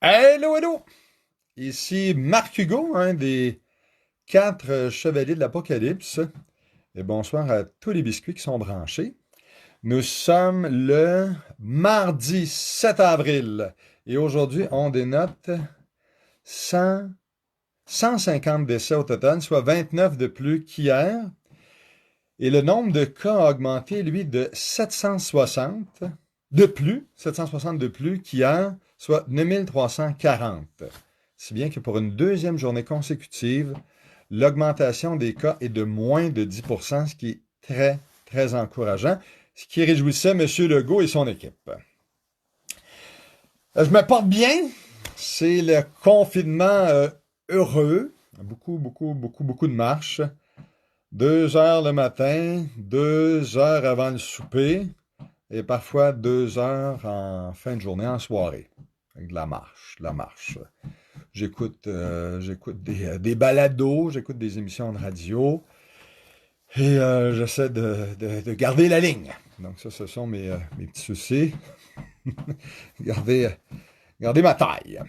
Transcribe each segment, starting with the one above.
Hello, hello! Ici Marc Hugo, un des quatre chevaliers de l'Apocalypse. Et bonsoir à tous les biscuits qui sont branchés. Nous sommes le mardi 7 avril. Et aujourd'hui, on dénote 100, 150 décès au total, soit 29 de plus qu'hier. Et le nombre de cas a augmenté, lui, de 760 de plus qu'hier, soit 9340. Si bien que pour une deuxième journée consécutive, l'augmentation des cas est de moins de 10%, ce qui est très, très encourageant, ce qui réjouissait M. Legault et son équipe. Je me porte bien. C'est le confinement heureux. Beaucoup de marches. 2 heures le matin, 2 heures avant le souper et parfois 2 heures en fin de journée, en soirée. Avec de la marche. J'écoute des balados, j'écoute des émissions de radio et j'essaie de garder la ligne. Donc ça, ce sont mes petits soucis. garder, garder ma taille.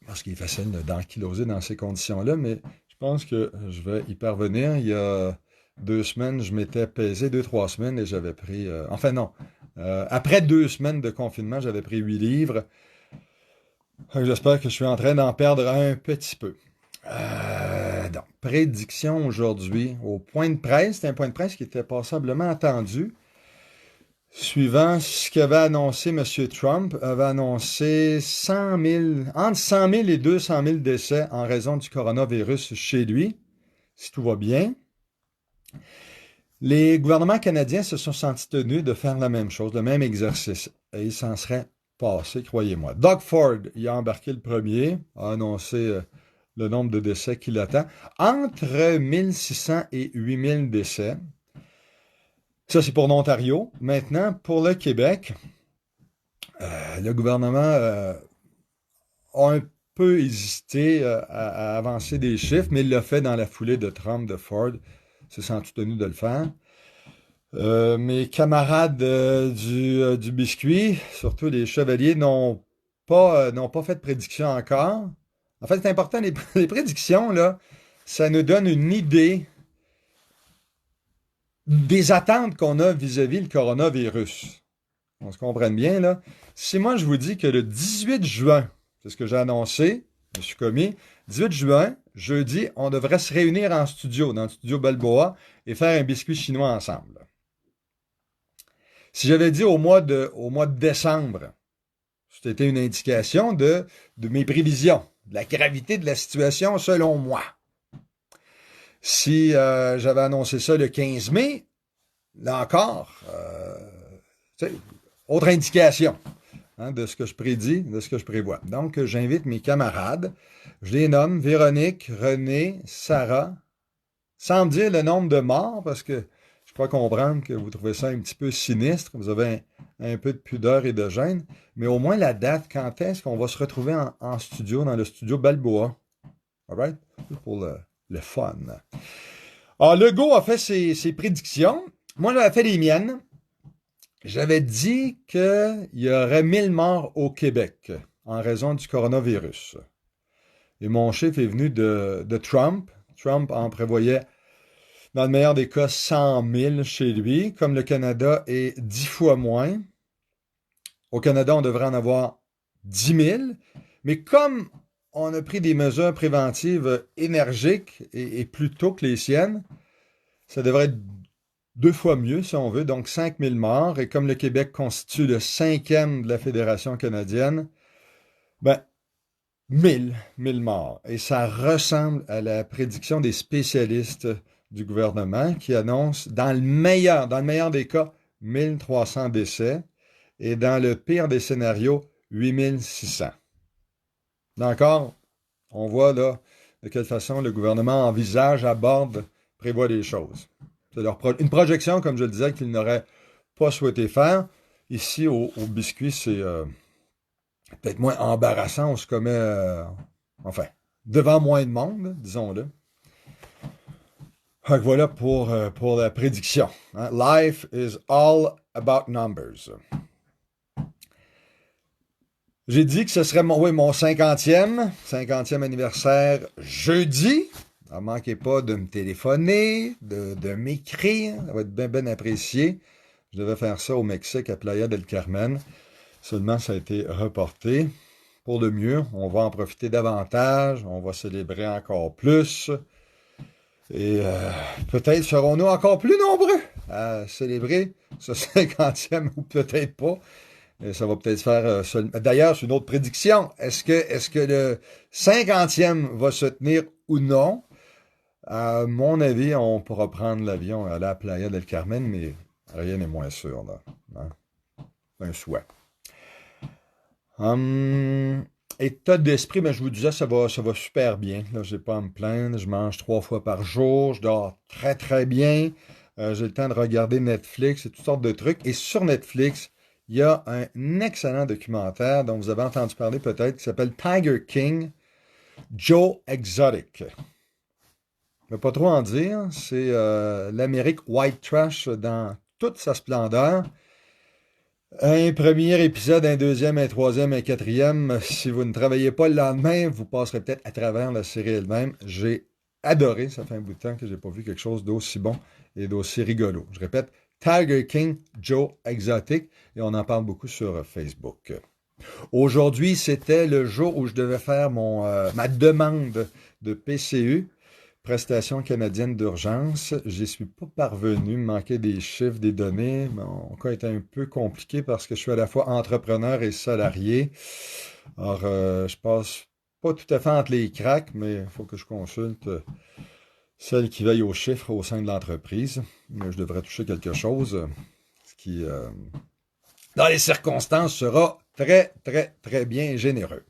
Parce qu'il est facile d'ankyloser dans ces conditions-là, mais je pense que je vais y parvenir. Il y a 2 semaines, je m'étais pesé, 2, 3 semaines, et j'avais pris... enfin non, après 2 semaines de confinement, j'avais pris 8 livres. J'espère que je suis en train d'en perdre un petit peu. Donc, prédiction aujourd'hui au point de presse. C'est un point de presse qui était passablement attendu. Suivant ce qu'avait annoncé M. Trump, avait annoncé 100 000, entre 100 000 et 200 000 décès en raison du coronavirus chez lui, si tout va bien. Les gouvernements canadiens se sont sentis tenus de faire la même chose, le même exercice, et ils s'en seraient passés, croyez-moi. Doug Ford y a embarqué le premier, a annoncé le nombre de décès qu'il attend, entre 1600 et 8000 décès. Ça, c'est pour l'Ontario. Maintenant, pour le Québec, le gouvernement a un peu hésité à avancer des chiffres, mais il l'a fait dans la foulée de Trump, de Ford. C'est senti tenu de le faire. Mes camarades du biscuit, surtout les chevaliers, n'ont pas fait de prédiction encore. En fait, c'est important, les prédictions, là, ça nous donne une idée des attentes qu'on a vis-à-vis le coronavirus. On se comprenne bien, là. Si moi, je vous dis que le 18 juin, c'est ce que j'ai annoncé, je suis commis, 18 juin, jeudi, on devrait se réunir en studio, dans le studio Balboa, et faire un biscuit chinois ensemble. Si j'avais dit au mois de décembre, c'était une indication de mes prévisions, de la gravité de la situation selon moi. Si j'avais annoncé ça le 15 mai, là encore, autre indication de ce que je prédis, de ce que je prévois. Donc, j'invite mes camarades, je les nomme Véronique, René, Sarah, sans me dire le nombre de morts, parce que je crois comprendre que vous trouvez ça un petit peu sinistre, vous avez un peu de pudeur et de gêne, mais au moins la date, quand est-ce qu'on va se retrouver en studio, dans le studio Balboa. All right? Pour le fun. Alors, Legault a fait ses prédictions. Moi, j'avais fait les miennes. J'avais dit qu'il y aurait 1000 morts au Québec en raison du coronavirus. Et mon chiffre est venu de Trump. Trump en prévoyait, dans le meilleur des cas, 100 000 chez lui. Comme le Canada est 10 fois moins, au Canada, on devrait en avoir 10 000. Mais comme on a pris des mesures préventives énergiques et plus tôt que les siennes, ça devrait être 2 fois mieux, si on veut, donc 5 000 morts. Et comme le Québec constitue le 5e de la Fédération canadienne, ben, 1000 morts. Et ça ressemble à la prédiction des spécialistes du gouvernement qui annoncent, dans le meilleur des cas, 1300 décès et dans le pire des scénarios, 8600. D'accord? On voit là de quelle façon le gouvernement envisage, aborde, prévoit les choses. C'est une projection, comme je le disais, qu'ils n'auraient pas souhaité faire. Ici, au biscuit, c'est peut-être moins embarrassant. On se commet, enfin, devant moins de monde, disons-le. Donc voilà pour la prédiction. Hein? Life is all about numbers. J'ai dit que ce serait mon 50e anniversaire jeudi. Ne manquez pas de me téléphoner, de m'écrire. Ça va être bien, bien apprécié. Je devais faire ça au Mexique, à Playa del Carmen. Seulement, ça a été reporté. Pour le mieux, on va en profiter davantage. On va célébrer encore plus. Et peut-être serons-nous encore plus nombreux à célébrer ce 50e ou peut-être pas. Et ça va peut-être se faire D'ailleurs, c'est une autre prédiction. Est-ce que le 50e va se tenir ou non? À mon avis, on pourra prendre l'avion et aller à Playa del Carmen, mais rien n'est moins sûr, là. Hein? Un souhait. État d'esprit, je vous disais, ça va super bien. Là, j'ai pas à me plaindre. Je mange 3 fois par jour. Je dors très, très bien. J'ai le temps de regarder Netflix et toutes sortes de trucs. Et sur Netflix, il y a un excellent documentaire dont vous avez entendu parler peut-être, qui s'appelle Tiger King, Joe Exotic. Je ne vais pas trop en dire. C'est l'Amérique white trash dans toute sa splendeur. Un premier épisode, un deuxième, un troisième, un quatrième. Si vous ne travaillez pas le lendemain, vous passerez peut-être à travers la série elle-même. J'ai adoré. Ça fait un bout de temps que j'ai pas vu quelque chose d'aussi bon et d'aussi rigolo. Je répète, Tiger King, Joe Exotic, et on en parle beaucoup sur Facebook. Aujourd'hui, c'était le jour où je devais faire ma demande de PCU, prestation canadienne d'urgence. J'y suis pas parvenu, me manquait des chiffres, des données. Mon cas était un peu compliqué parce que je suis à la fois entrepreneur et salarié. Alors, je passe pas tout à fait entre les cracks, mais il faut que je consulte celle qui veille aux chiffres au sein de l'entreprise. Mais je devrais toucher quelque chose, ce qui, dans les circonstances, sera très, très, très bien généreux.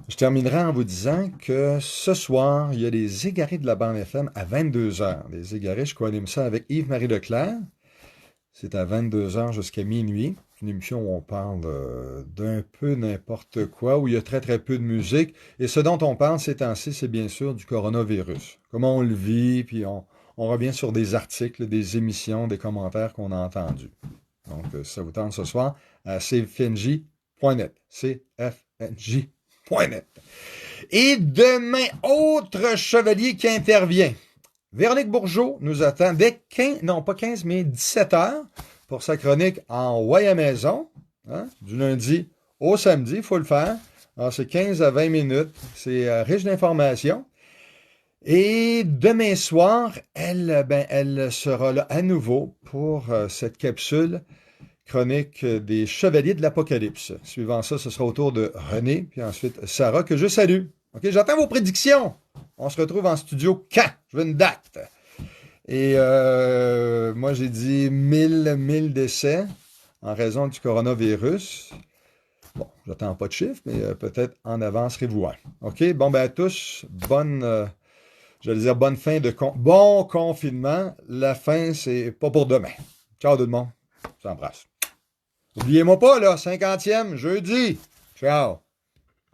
Je terminerai en vous disant que ce soir, il y a les Égarés de la bande FM à 22 heures. Les Égarés, je co-anime ça avec Yves-Marie Leclerc. C'est à 22 heures jusqu'à minuit. Une émission où on parle d'un peu n'importe quoi, où il y a très très peu de musique. Et ce dont on parle ces temps-ci, c'est bien sûr du coronavirus. Comment on le vit, puis on revient sur des articles, des émissions, des commentaires qu'on a entendus. Donc, ça vous tente ce soir à cfnj.net. cfnj.net. Et demain, autre chevalier qui intervient. Véronique Bourgeot nous attend dès 15, non pas 15, mais 17 heures pour sa chronique en Way à maison, hein, du lundi au samedi, il faut le faire. Alors, c'est 15 à 20 minutes, c'est riche d'informations. Et demain soir, elle sera là à nouveau pour cette capsule chronique des Chevaliers de l'Apocalypse. Suivant ça, ce sera au tour de René, puis ensuite Sarah, que je salue. OK, j'attends vos prédictions. On se retrouve en studio quand? Je veux une date. Et moi, j'ai dit 1000 décès en raison du coronavirus. Bon, j'attends pas de chiffres, mais peut-être en avancerez-vous un. OK, bon, à tous, j'allais dire bonne fin de bon confinement. La fin, c'est pas pour demain. Ciao tout le monde. Je t'embrasse. N'oubliez-moi pas, là, 50e, jeudi. Ciao.